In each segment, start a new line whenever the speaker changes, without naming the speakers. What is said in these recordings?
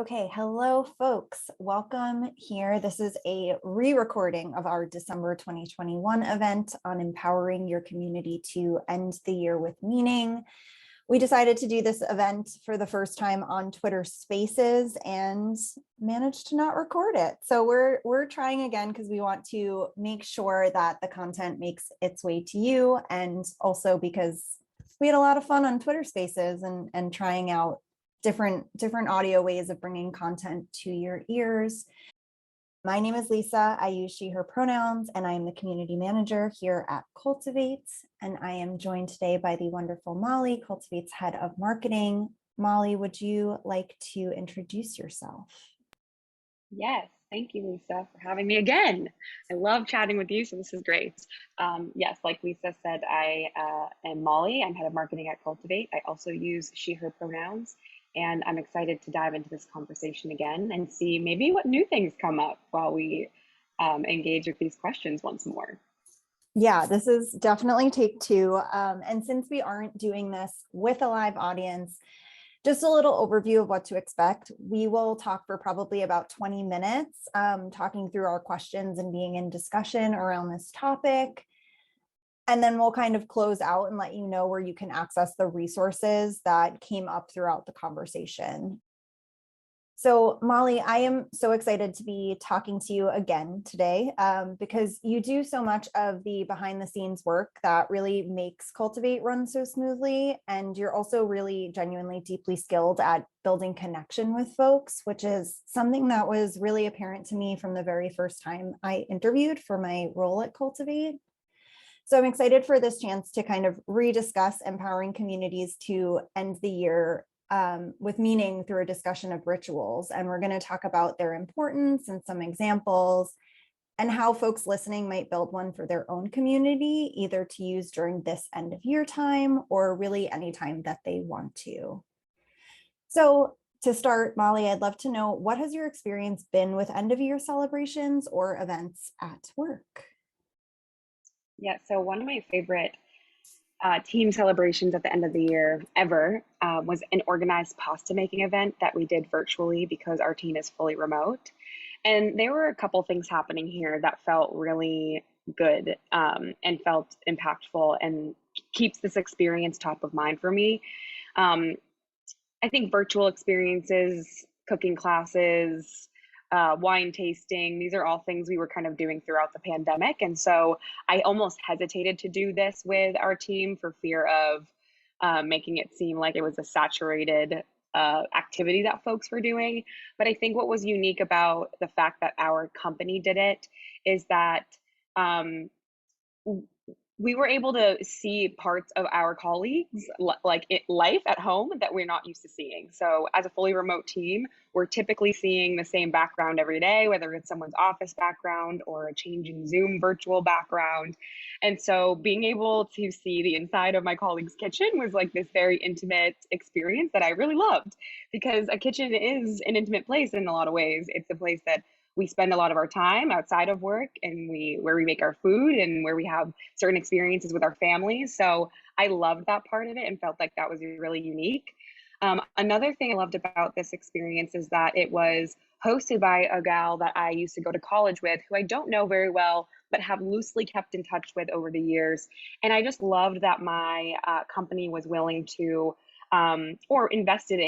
Okay, hello folks. Welcome here. This is a re-recording of our December 2021 event on empowering your community to end the year with meaning. We decided to do this event for the first time on Twitter Spaces and managed to not record it. So we're trying again because we want to make sure that the content makes its way to you, and also because we had a lot of fun on Twitter Spaces and trying out different audio ways of bringing content to your ears. My name is Lisa. I use she, her pronouns, and I am the community manager here at Cultivate. And I am joined today by the wonderful Molly, Cultivate's head of marketing. Molly, would you like to introduce yourself?
Yes, thank you, Lisa, for having me again. I love chatting with you, so this is great. Yes, like Lisa said, I am Molly. I'm head of marketing at Cultivate. I also use she, her pronouns, and I'm excited to dive into this conversation again and see maybe what new things come up while we engage with these questions once more.
Yeah, this is definitely take two. And since we aren't doing this with a live audience, just a little overview of what to expect. We will talk for probably about 20 minutes, talking through our questions and being in discussion around this topic. And then we'll kind of close out and let you know where you can access the resources that came up throughout the conversation. So Molly, I am so excited to be talking to you again today because you do so much of the behind the scenes work that really makes Cultivate run so smoothly. And you're also really genuinely deeply skilled at building connection with folks, which is something that was really apparent to me from the very first time I interviewed for my role at Cultivate. So I'm excited for this chance to kind of rediscuss empowering communities to end the year with meaning through a discussion of rituals. And we're going to talk about their importance and some examples and how folks listening might build one for their own community, either to use during this end of year time or really any time that they want to. So to start, Molly, I'd love to know, what has your experience been with end of year celebrations or events at work?
Yeah, so one of my favorite team celebrations at the end of the year ever was an organized pasta making event that we did virtually because our team is fully remote. And there were a couple things happening here that felt really good and felt impactful and keeps this experience top of mind for me. Um, I think virtual experiences, cooking classes, wine tasting, these are all things we were kind of doing throughout the pandemic. And so I almost hesitated to do this with our team for fear of making it seem like it was a saturated activity that folks were doing. But I think what was unique about the fact that our company did it is that um, we were able to see parts of our colleagues like life at home that we're not used to seeing. So as a fully remote team, we're typically seeing the same background every day, whether it's someone's office background or a changing Zoom virtual background. And so being able to see the inside of my colleague's kitchen was like this very intimate experience that I really loved, because a kitchen is an intimate place in a lot of ways. It's a place that we spend a lot of our time outside of work, and where we make our food and where we have certain experiences with our families. So I loved that part of it and felt like that was really unique. Another thing I loved about this experience is that it was hosted by a gal that I used to go to college with, who I don't know very well, but have loosely kept in touch with over the years. And I just loved that my company was willing to or investing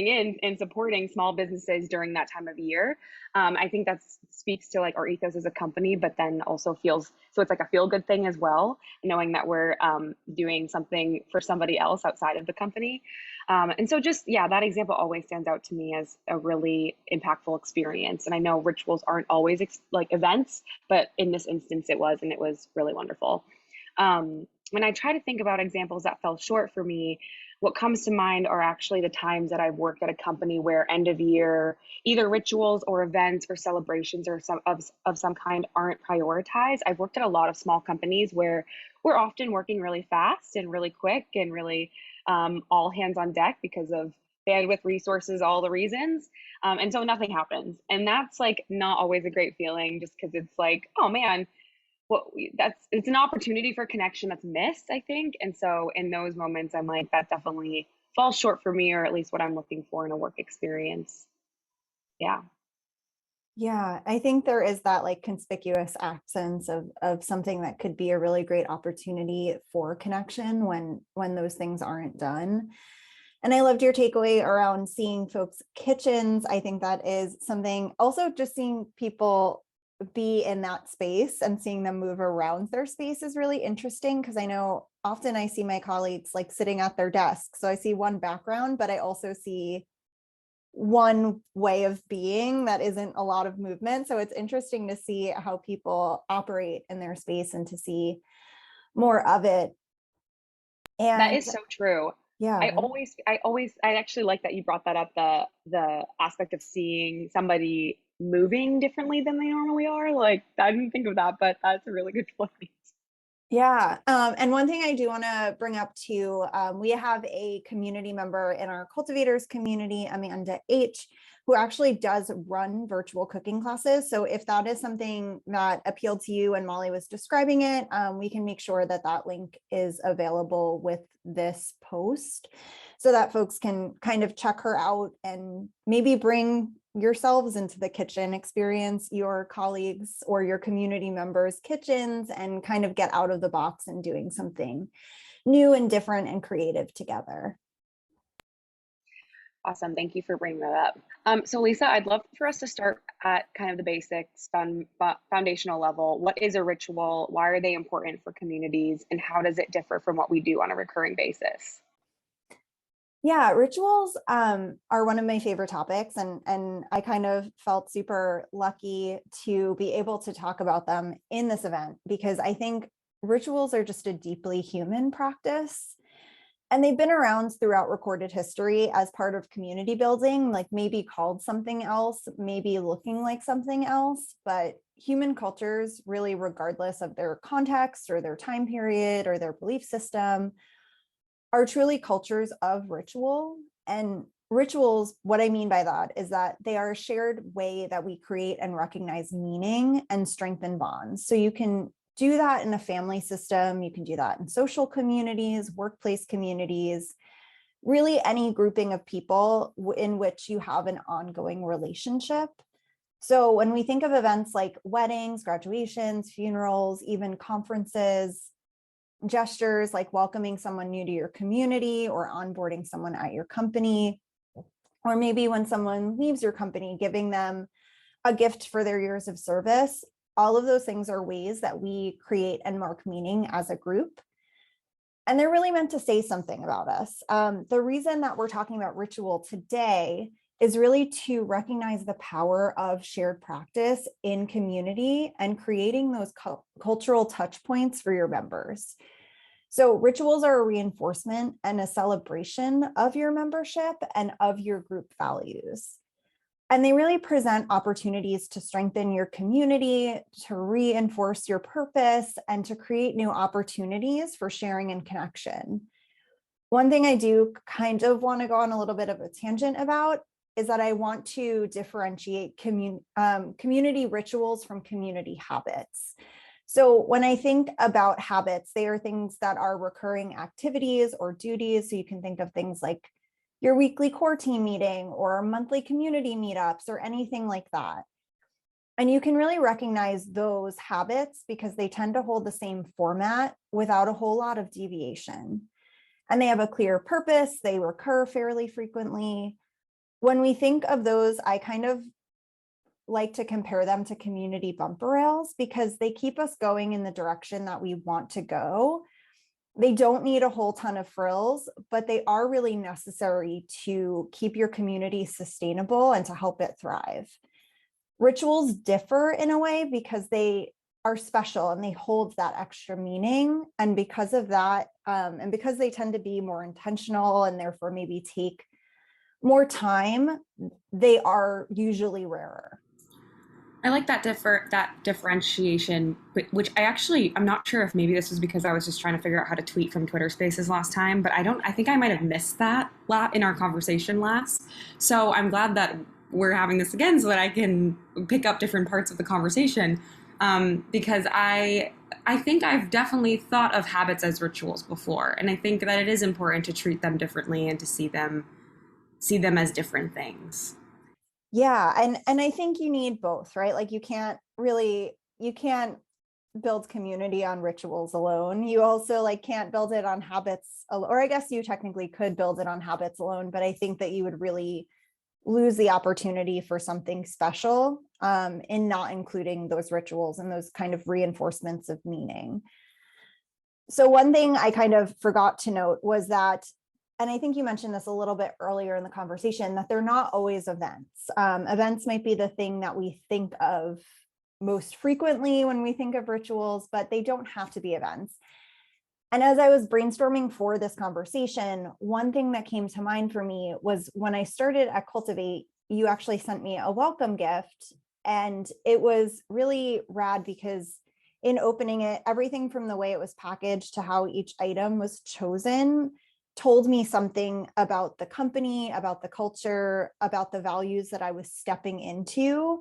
in and supporting small businesses during that time of year. I think that speaks to like our ethos as a company, but then also feels so it's like a feel good thing as well, knowing that we're doing something for somebody else outside of the company. And so just, yeah, that example always stands out to me as a really impactful experience. And I know rituals aren't always like events, but in this instance it was, and it was really wonderful. When I try to think about examples that fell short for me, what comes to mind are actually the times that I've worked at a company where end of year, either rituals or events or celebrations or of some kind aren't prioritized. I've worked at a lot of small companies where we're often working really fast and really quick and really all hands on deck because of bandwidth, resources, all the reasons. And so nothing happens. And that's like not always a great feeling, just because it's like, oh man, it's an opportunity for connection that's missed, I think. And so in those moments, I'm like, that definitely falls short for me, or at least what I'm looking for in a work experience. Yeah.
Yeah, I think there is that like conspicuous absence of something that could be a really great opportunity for connection when those things aren't done. And I loved your takeaway around seeing folks' kitchens. I think that is something, also just seeing people be in that space and seeing them move around their space is really interesting, because I know often I see my colleagues like sitting at their desk. So I see one background, but I also see one way of being that isn't a lot of movement. So it's interesting to see how people operate in their space and to see more of it.
That
And
is so true.
yeah,
I actually like that you brought that up, the aspect of seeing somebody moving differently than they normally are. Like, I didn't think of that, but that's a really good point.
yeah. And one thing I do want to bring up too, we have a community member in our cultivators community, Amanda H, who actually does run virtual cooking classes. So if that is something that appealed to you and Molly was describing it, we can make sure that that link is available with this post so that folks can kind of check her out and maybe bring yourselves into the kitchen, experience your colleagues or your community members' kitchens, and kind of get out of the box and doing something new and different and creative together.
Awesome. Thank you for bringing that up. So Lisa, I'd love for us to start at kind of the basics, foundational level. What is a ritual? Why are they important for communities? And how does it differ from what we do on a recurring basis?
Yeah, rituals are one of my favorite topics, and I kind of felt super lucky to be able to talk about them in this event, because I think rituals are just a deeply human practice. And they've been around throughout recorded history as part of community building, like maybe called something else, maybe looking like something else, but human cultures, really, regardless of their context or their time period or their belief system, are truly cultures of ritual. And rituals, what I mean by that is that they are a shared way that we create and recognize meaning and strengthen bonds. So you can do that in a family system, you can do that in social communities, workplace communities, really any grouping of people in which you have an ongoing relationship. So when we think of events like weddings, graduations, funerals, even conferences, gestures like welcoming someone new to your community or onboarding someone at your company, or maybe when someone leaves your company, giving them a gift for their years of service, all of those things are ways that we create and mark meaning as a group. And they're really meant to say something about us. The reason that we're talking about ritual today is really to recognize the power of shared practice in community and creating those cultural touch points for your members. So rituals are a reinforcement and a celebration of your membership and of your group values. And they really present opportunities to strengthen your community, to reinforce your purpose, and to create new opportunities for sharing and connection. One thing I do kind of want to go on a little bit of a tangent about is that I want to differentiate community rituals from community habits. So when I think about habits, they are things that are recurring activities or duties. So you can think of things like your weekly core team meeting or monthly community meetups or anything like that. And you can really recognize those habits because they tend to hold the same format without a whole lot of deviation. And they have a clear purpose, they recur fairly frequently. When we think of those, I kind of like to compare them to community bumper rails because they keep us going in the direction that we want to go. They don't need a whole ton of frills, but they are really necessary to keep your community sustainable and to help it thrive. Rituals differ in a way because they are special and they hold that extra meaning. And because of that, and because they tend to be more intentional and therefore maybe take more time, they are usually rarer.
I like that differentiation, which I'm not sure if maybe this was because I was just trying to figure out how to tweet from Twitter Spaces last time, but I think I might have missed that in our conversation last. So I'm glad that we're having this again so that I can pick up different parts of the conversation. because I think I've definitely thought of habits as rituals before, and I think that it is important to treat them differently and to see them as different things.
Yeah, and I think you need both, right? Like you can't build community on rituals alone. You also like can't build it on habits, or I guess you technically could build it on habits alone, but I think that you would really lose the opportunity for something special in not including those rituals and those kind of reinforcements of meaning. So one thing I kind of forgot to note was that, and I think you mentioned this a little bit earlier in the conversation, that they're not always events. Events might be the thing that we think of most frequently when we think of rituals, but they don't have to be events. And as I was brainstorming for this conversation, one thing that came to mind for me was when I started at Cultivate, you actually sent me a welcome gift. And it was really rad because in opening it, everything from the way it was packaged to how each item was chosen told me something about the company, about the culture, about the values that I was stepping into.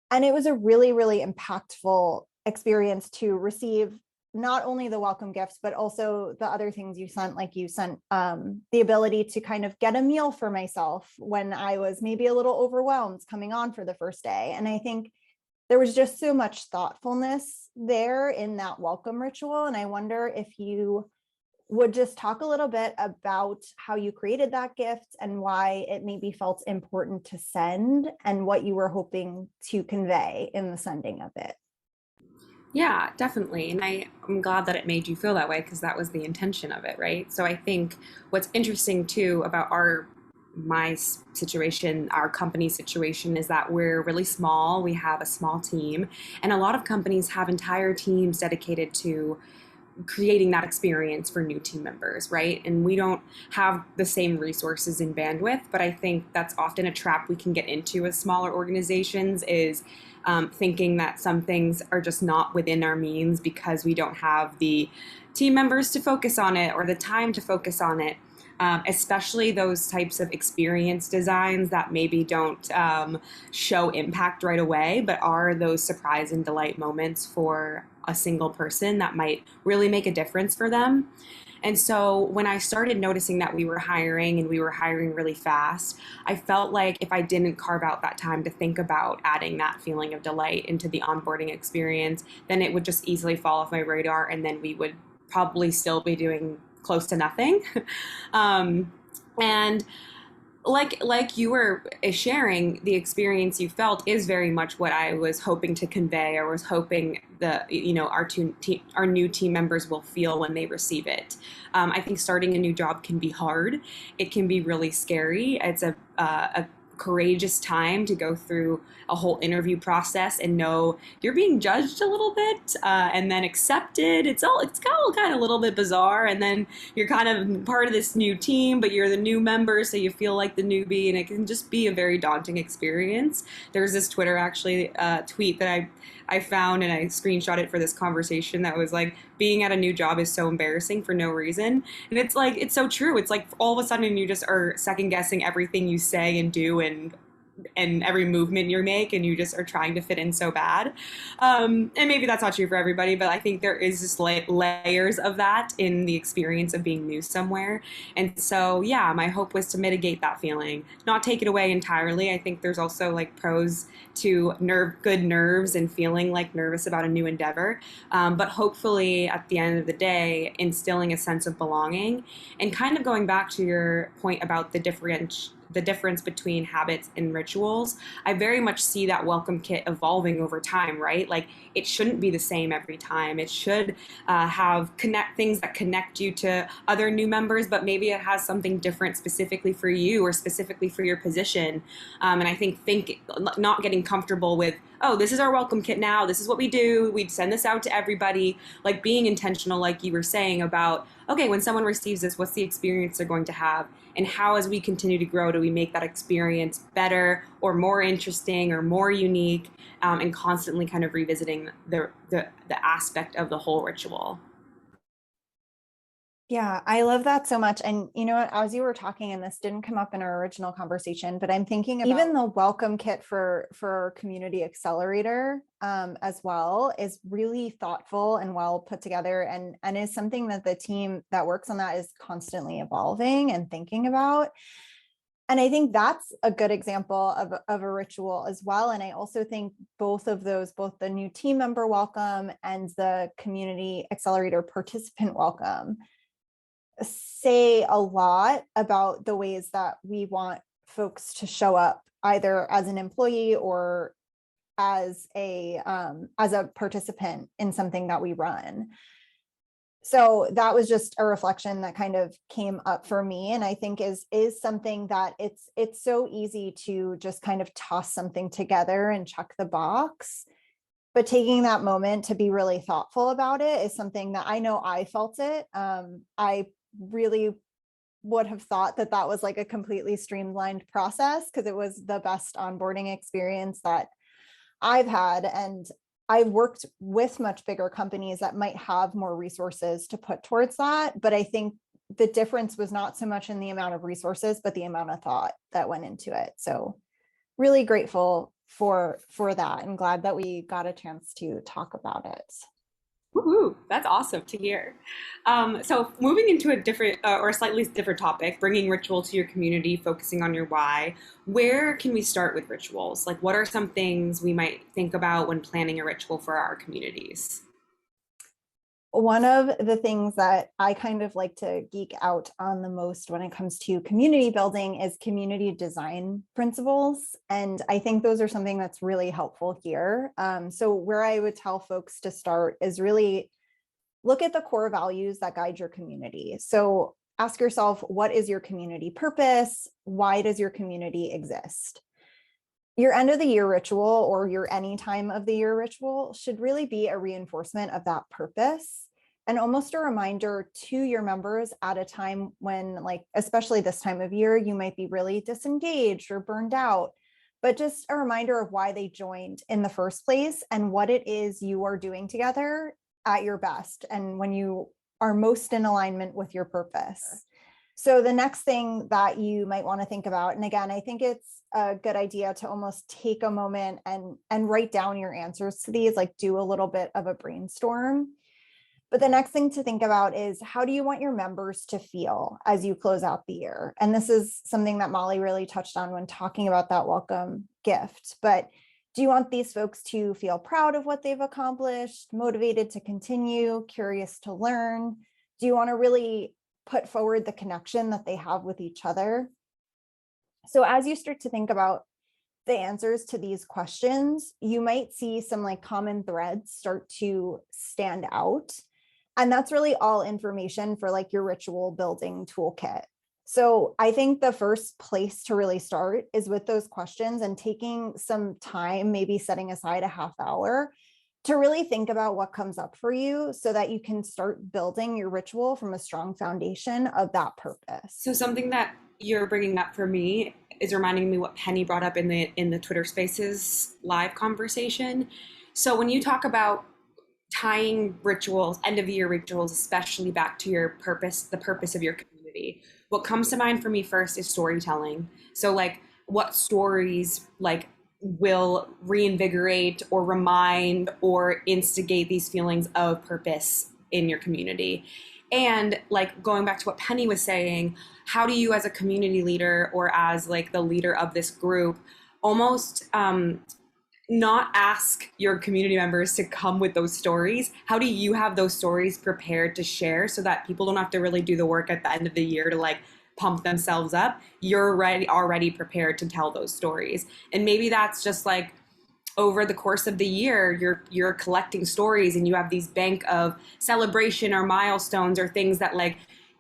And it was a really, really impactful experience to receive not only the welcome gifts, but also the other things you sent, like you sent the ability to kind of get a meal for myself when I was maybe a little overwhelmed coming on for the first day. And I think there was just so much thoughtfulness there in that welcome ritual. And I wonder if you would just talk a little bit about how you created that gift and why it maybe felt important to send and what you were hoping to convey in the sending of it.
Yeah, definitely. And I'm glad that it made you feel that way because that was the intention of it, right? So I think what's interesting too about my situation, our company situation, is that we're really small. We have a small team, and a lot of companies have entire teams dedicated to creating that experience for new team members, right? And we don't have the same resources and bandwidth, but I think that's often a trap we can get into as smaller organizations is thinking that some things are just not within our means because we don't have the team members to focus on it or the time to focus on it. Especially those types of experience designs that maybe don't show impact right away, but are those surprise and delight moments for a single person that might really make a difference for them. And so when I started noticing that we were hiring and we were hiring really fast, I felt like if I didn't carve out that time to think about adding that feeling of delight into the onboarding experience, then it would just easily fall off my radar and then we would probably still be doing close to nothing. And like you were sharing, the experience you felt is very much what I was hoping to convey, or was hoping our new team members will feel when they receive it. I think starting a new job can be hard. It can be really scary. It's a courageous time to go through a whole interview process and know you're being judged a little bit and then accepted. It's all kind of a little bit bizarre, and then you're kind of part of this new team, but you're the new member, so you feel like the newbie, and it can just be a very daunting experience. There's this Twitter actually tweet that I found and I screenshot it for this conversation that was like, being at a new job is so embarrassing for no reason. And it's like, it's so true. It's like all of a sudden you just are second guessing everything you say and do and every movement you make, and you just are trying to fit in so bad. And maybe that's not true for everybody, but I think there is just layers of that in the experience of being new somewhere. And so, yeah, my hope was to mitigate that feeling, not take it away entirely. I think there's also like pros to good nerves and feeling like nervous about a new endeavor. But hopefully at the end of the day, instilling a sense of belonging and kind of going back to your point about the difference between habits and rituals. I very much see that welcome kit evolving over time, right? Like it shouldn't be the same every time. It should have things that connect you to other new members, but maybe it has something different specifically for you or specifically for your position. And I think not getting comfortable with, oh, this is our welcome kit now. This is what we do. We send this out to everybody. Like being intentional, like you were saying about, okay, when someone receives this, what's the experience they're going to have? And how, as we continue to grow, do we make that experience better or more interesting or more unique, and constantly kind of revisiting the aspect of the whole ritual.
Yeah, I love that so much. And you know what, as you were talking, and this didn't come up in our original conversation, but I'm thinking about even the welcome kit for our community accelerator as well is really thoughtful and well put together, and is something that the team that works on that is constantly evolving and thinking about. And I think that's a good example of a ritual as well. And I also think both of those, both the new team member welcome and the community accelerator participant welcome, say a lot about the ways that we want folks to show up, either as an employee or as a participant in something that we run. So that was just a reflection that kind of came up for me, and I think is something that it's so easy to just kind of toss something together and check the box. But taking that moment to be really thoughtful about it is something that I know I felt it. I really would have thought that that was like a completely streamlined process, because it was the best onboarding experience that I've had. And I've worked with much bigger companies that might have more resources to put towards that. But I think the difference was not so much in the amount of resources, but the amount of thought that went into it. So really grateful for that, and glad that we got a chance to talk about it.
Woohoo, that's awesome to hear. So moving into a different or a slightly different topic, bringing ritual to your community, focusing on your why, where can we start with rituals? Like, what are some things we might think about when planning a ritual for our communities?
One of the things that I kind of like to geek out on the most when it comes to community building is community design principles. And I think those are something that's really helpful here. So where I would tell folks to start is really look at the core values that guide your community. So ask yourself, what is your community purpose? Why does your community exist? Your end of the year ritual, or your any time of the year ritual, should really be a reinforcement of that purpose, and almost a reminder to your members at a time when, like, especially this time of year, you might be really disengaged or burned out, but just a reminder of why they joined in the first place and what it is you are doing together at your best and when you are most in alignment with your purpose. So the next thing that you might want to think about, and again, I think it's a good idea to almost take a moment and write down your answers to these, like do a little bit of a brainstorm. But the next thing to think about is, how do you want your members to feel as you close out the year? And this is something that Molly really touched on when talking about that welcome gift. But do you want these folks to feel proud of what they've accomplished, motivated to continue, curious to learn? Do you want to really put forward the connection that they have with each other? So as you start to think about the answers to these questions, you might see some like common threads start to stand out. And that's really all information for like your ritual building toolkit. So I think the first place to really start is with those questions and taking some time, maybe setting aside a half hour to really think about what comes up for you so that you can start building your ritual from a strong foundation of that purpose.
So something that you're bringing up for me is reminding me what Penny brought up in the Twitter Spaces live conversation. So when you talk about tying rituals, end of the year rituals, especially back to your purpose, the purpose of your community, what comes to mind for me first is storytelling. So like, what stories like will reinvigorate or remind or instigate these feelings of purpose in your community? And like, going back to what Penny was saying, how do you as a community leader or as like the leader of this group almost not ask your community members to come with those stories? How do you have those stories prepared to share so that people don't have to really do the work at the end of the year to like pump themselves up? You're already prepared to tell those stories. And maybe that's just like, over the course of the year, you're collecting stories and you have these bank of celebration or milestones or things that like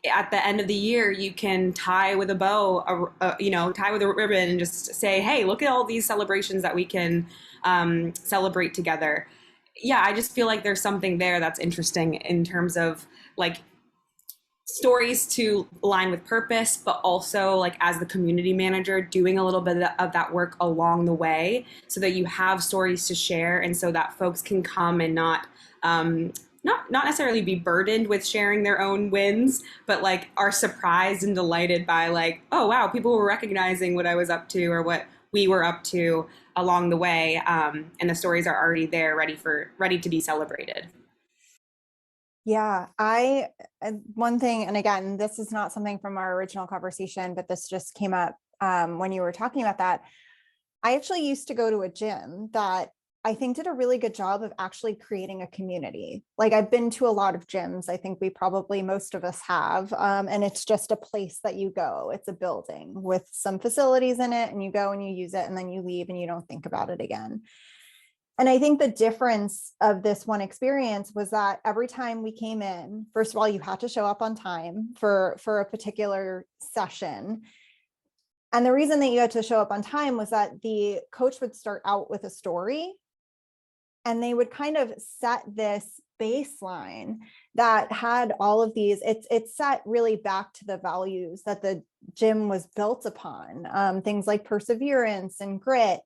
at the end of the year you can tie with a bow, tie with a ribbon and just say, hey, look at all these celebrations that we can celebrate together. Yeah, I just feel like there's something there that's interesting in terms of like stories to align with purpose, but also like as the community manager doing a little bit of that work along the way so that you have stories to share and so that folks can come and not not necessarily be burdened with sharing their own wins, but like are surprised and delighted by like, oh wow, people were recognizing what I was up to or what we were up to along the way, and the stories are already there, ready to be celebrated.
Yeah, one thing, and again, this is not something from our original conversation, but this just came up when you were talking about that. I actually used to go to a gym that I think did a really good job of actually creating a community. Like I've been to a lot of gyms. I think most of us have. And it's just a place that you go. It's a building with some facilities in it, and you go and you use it, and then you leave and you don't think about it again. And I think the difference of this one experience was that every time we came in, first of all, you had to show up on time for a particular session. And the reason that you had to show up on time was that the coach would start out with a story, and they would kind of set this baseline that had all of these, it's set really back to the values that the gym was built upon, things like perseverance and grit,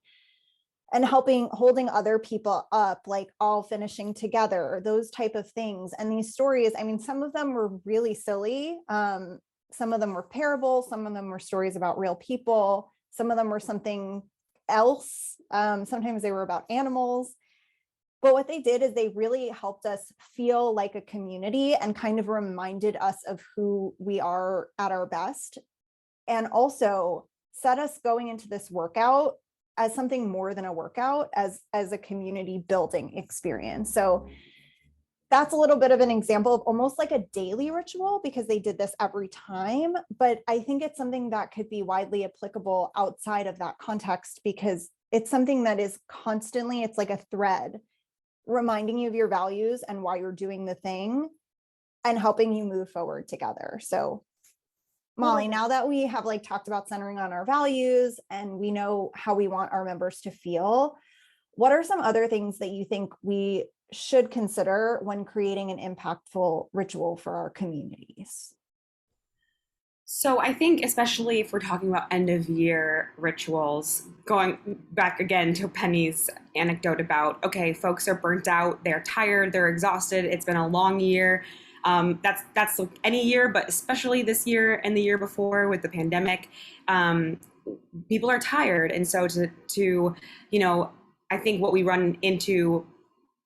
and holding other people up, like all finishing together, those type of things. And these stories, I mean, some of them were really silly. Some of them were parables, some of them were stories about real people, some of them were something else. Sometimes they were about animals. But what they did is they really helped us feel like a community and kind of reminded us of who we are at our best, and also set us going into this workout as something more than a workout, as a community building experience. So that's a little bit of an example of almost like a daily ritual, because they did this every time. But I think it's something that could be widely applicable outside of that context, because it's something that is constantly, it's like a thread reminding you of your values and why you're doing the thing, and helping you move forward together. So Molly, now that we have like talked about centering on our values and we know how we want our members to feel, what are some other things that you think we should consider when creating an impactful ritual for our communities?
So I think, especially if we're talking about end of year rituals, going back again to Penny's anecdote about, okay, folks are burnt out, they're tired, they're exhausted, it's been a long year. That's any year, but especially this year and the year before with the pandemic, um, people are tired, and so to I think what we run into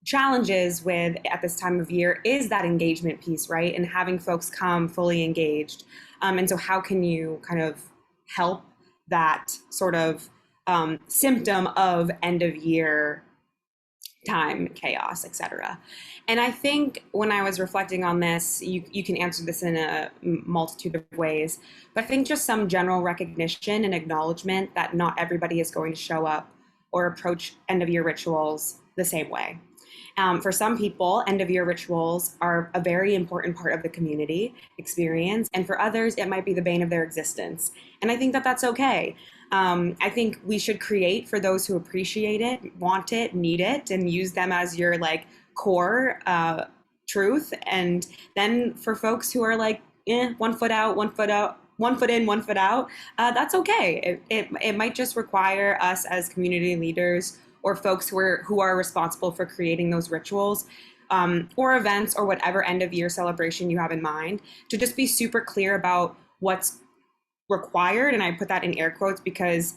challenges with at this time of year is that engagement piece, right? And having folks come fully engaged. And so, how can you kind of help that sort of symptom of end of year time, chaos, etc.? And I think when I was reflecting on this, you can answer this in a multitude of ways, but I think just some general recognition and acknowledgement that not everybody is going to show up or approach end of year rituals the same way. For some people, end of year rituals are a very important part of the community experience. And for others, it might be the bane of their existence. And I think that that's okay. I think we should create for those who appreciate it, want it, need it, and use them as your like core truth. And then for folks who are like, 1 foot out, 1 foot out, 1 foot in, 1 foot out, that's okay. It might just require us as community leaders or folks who are responsible for creating those rituals, or events or whatever end of year celebration you have in mind, to just be super clear about what's required. And I put that in air quotes because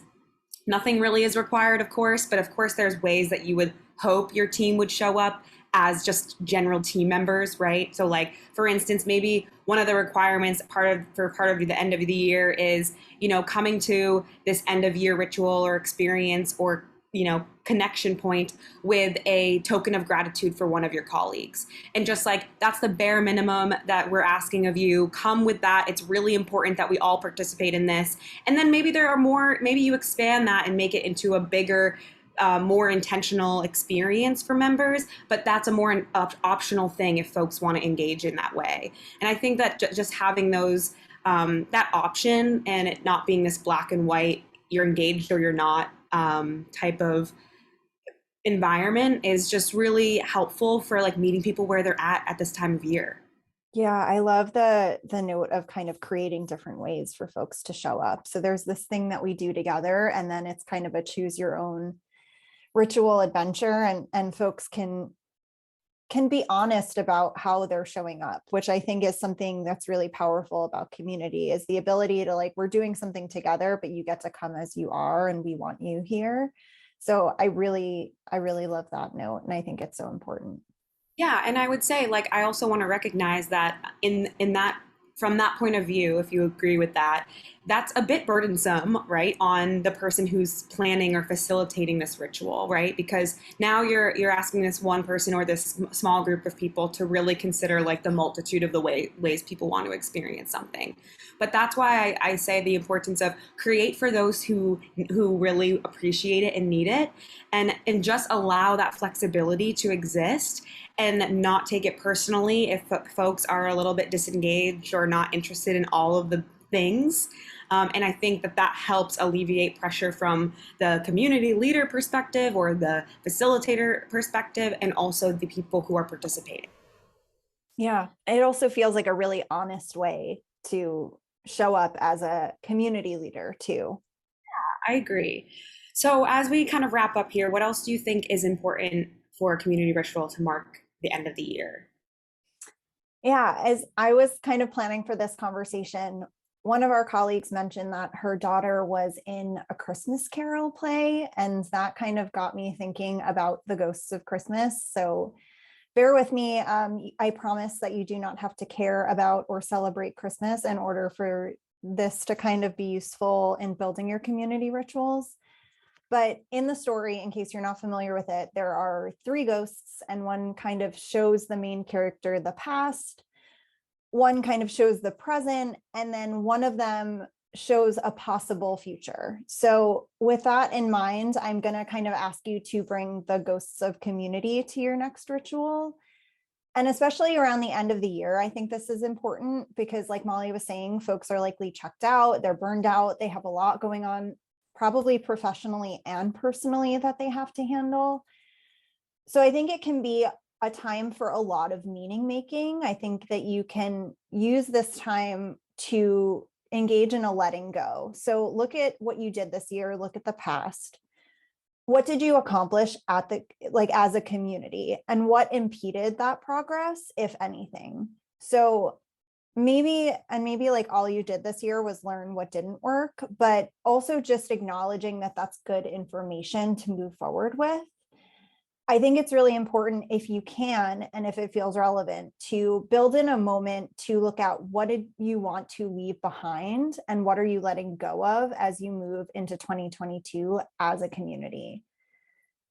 nothing really is required, of course, but of course there's ways that you would hope your team would show up as just general team members, right? So like, for instance, maybe one of the requirements for part of the end of the year is, coming to this end of year ritual or experience or connection point with a token of gratitude for one of your colleagues. And just like, that's the bare minimum that we're asking of you. Come with that. It's really important that we all participate in this. And then maybe there are more, maybe you expand that and make it into a bigger, more intentional experience for members, but that's a more optional thing if folks want to engage in that way. And I think that just having those, that option and it not being this black and white, you're engaged or you're not, type of environment is just really helpful for like meeting people where they're at this time of year.
Yeah, I love the note of kind of creating different ways for folks to show up. So there's this thing that we do together, and then it's kind of a choose your own ritual adventure, and folks can can be honest about how they're showing up, which I think is something that's really powerful about community, is the ability to like, we're doing something together, but you get to come as you are and we want you here. So I really love that note. And I think it's so important.
Yeah, and I would say, like, I also want to recognize that in that from that point of view, if you agree with that, that's a bit burdensome, right, on the person who's planning or facilitating this ritual, right? Because now you're asking this one person or this small group of people to really consider like the multitude of the ways people want to experience something. But that's why I say the importance of create for those who really appreciate it and need it, and just allow that flexibility to exist and not take it personally if folks are a little bit disengaged or not interested in all of the things. And I think that that helps alleviate pressure from the community leader perspective or the facilitator perspective, and also the people who are participating.
Yeah. It also feels like a really honest way to show up as a community leader too.
I agree. So, as we kind of wrap up here, what else do you think is important for a community ritual to mark the end of the year?
Yeah, as I was kind of planning for this conversation, one of our colleagues mentioned that her daughter was in a Christmas Carol play, and that kind of got me thinking about the ghosts of Christmas. So bear with me. I promise that you do not have to care about or celebrate Christmas in order for this to kind of be useful in building your community rituals. But in the story, in case you're not familiar with it, there are three ghosts, and one kind of shows the main character the past, one kind of shows the present, and then one of them shows a possible future. So with that in mind, I'm going to kind of ask you to bring the ghosts of community to your next ritual. And especially around the end of the year, I think this is important because, like Molly was saying, folks are likely checked out, they're burned out, they have a lot going on, probably professionally and personally, that they have to handle. So I think it can be a time for a lot of meaning making. I think that you can use this time to engage in a letting go. So look at what you did this year, look at the past. What did you accomplish at the, like, as a community, and what impeded that progress, if anything? So maybe like all you did this year was learn what didn't work, but also just acknowledging that that's good information to move forward with. I think it's really important, if you can, and if it feels relevant, to build in a moment to look at what did you want to leave behind and what are you letting go of as you move into 2022 as a community.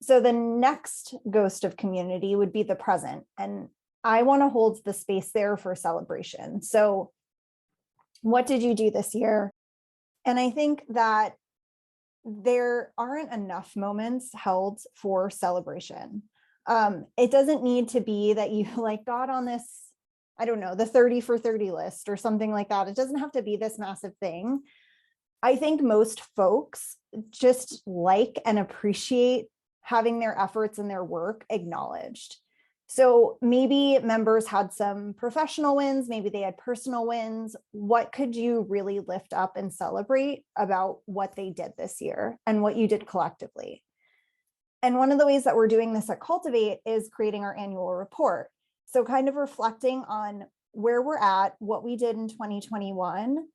So the next ghost of community would be the present. And I want to hold the space there for celebration. So what did you do this year? And I think that there aren't enough moments held for celebration. It doesn't need to be that you like got on this, I don't know, the 30 for 30 list or something like that. It doesn't have to be this massive thing. I think most folks just like and appreciate having their efforts and their work acknowledged. So maybe members had some professional wins, maybe they had personal wins. What could you really lift up and celebrate about what they did this year and what you did collectively? And one of the ways that we're doing this at Cultivate is creating our annual report. So kind of reflecting on where we're at, what we did in 2021,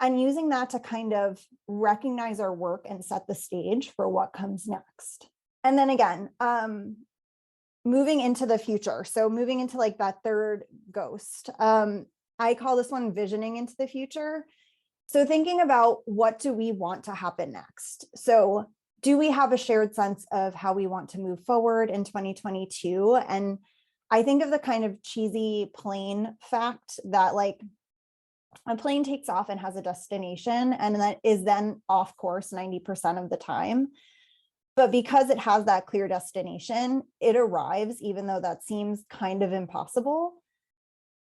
and using that to kind of recognize our work and set the stage for what comes next. And then again, moving into the future. So moving into like that third ghost. I call this one visioning into the future. So thinking about, what do we want to happen next? So do we have a shared sense of how we want to move forward in 2022? And I think of the kind of cheesy plane fact that like a plane takes off and has a destination and that is then off course 90% of the time. But because it has that clear destination, it arrives, even though that seems kind of impossible.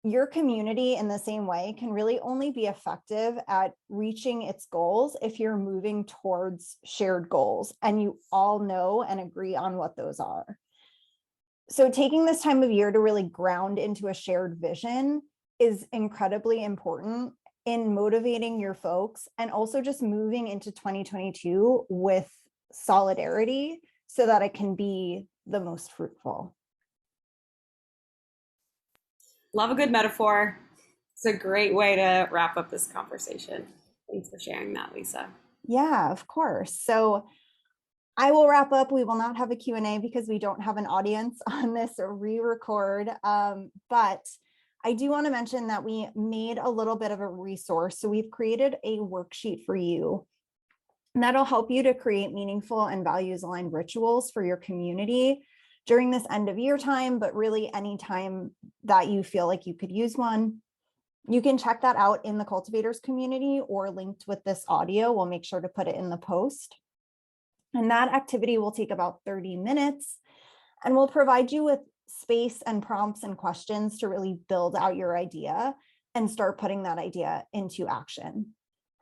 Your community, in the same way, can really only be effective at reaching its goals if you're moving towards shared goals and you all know and agree on what those are. So taking this time of year to really ground into a shared vision is incredibly important in motivating your folks and also just moving into 2022 with solidarity so that it can be the most fruitful.
Love a good metaphor. It's a great way to wrap up this conversation. Thanks for sharing that, Lisa.
Yeah, of course. So I will wrap up. We will not have a Q&A because we don't have an audience on this re-record. But I do want to mention that we made a little bit of a resource. So we've created a worksheet for you, and that'll help you to create meaningful and values-aligned rituals for your community during this end of year time, but really any time that you feel like you could use one. You can check that out in the Cultivators community or linked with this audio. We'll make sure to put it in the post. And that activity will take about 30 minutes and will provide you with space and prompts and questions to really build out your idea and start putting that idea into action.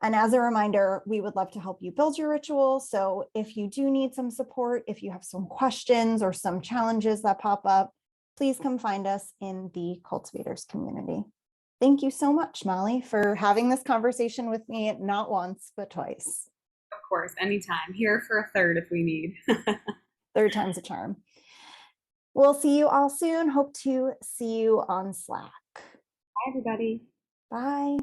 And as a reminder, we would love to help you build your ritual. So if you do need some support, if you have some questions or some challenges that pop up, please come find us in the Cultivators community. Thank you so much, Molly, for having this conversation with me, not once, but twice.
Of course, anytime. Here for a third if we need.
Third time's a charm. We'll see you all soon. Hope to see you on Slack.
Bye, everybody.
Bye.